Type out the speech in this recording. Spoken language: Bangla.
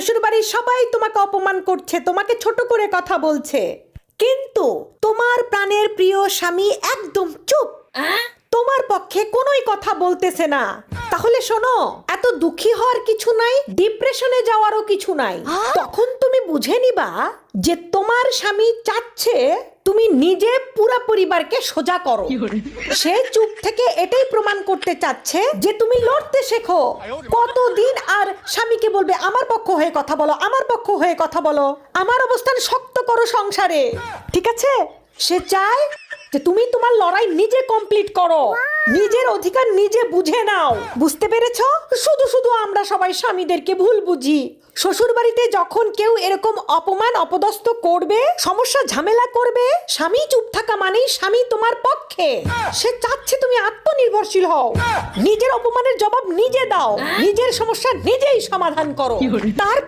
শ্বশুরবাড়ির সবাই তোমাকে অপমান করছে, তোমাকে ছোট করে কথা বলছে, কিন্তু তোমার প্রাণের প্রিয় স্বামী একদম চুপ, তোমার পক্ষে কোনোই কথা বলতেছে না। তাহলে শোনো, এত দুঃখী হওয়ার কিছু নাই, ডিপ্রেশনে যাওয়ারও কিছু নাই। তখন তুমি বুঝে নিবা যে তোমার স্বামী চাচ্ছে তুমি নিজে পুরো পরিবারকে সোজা করো। সে চুপ থেকে এটাই প্রমাণ করতে চাচ্ছে যে তুমি লড়তে শেখো। কতদিন আর স্বামীকে বলবে আমার পক্ষ হয়ে কথা বলো, আমার পক্ষ হয়ে কথা বলো, আমার অবস্থান শক্ত করো সংসারে, ঠিক আছে? সে চায় যে তুমি তোমার লড়াই নিজে কমপ্লিট করো, নিজের অধিকার নিজে বুঝে নাও। বুঝতে পেরেছো? শুধু শুধু আমরা সবাই স্বামীদেরকে ভুল বুঝি। শ্বশুর বাড়িতে যখন কেউ এরকম অপমান অপদস্থ করবে, সমস্যা ঝামেলা করবে, স্বামী চুপ থাকা মানেই স্বামী তোমার পক্ষে। সে চাচ্ছে তুমি আত্মনির্ভরশীল হও, নিজের অপমানের জবাব নিজে দাও, নিজের সমস্যা নিজেই সমাধান করো। তার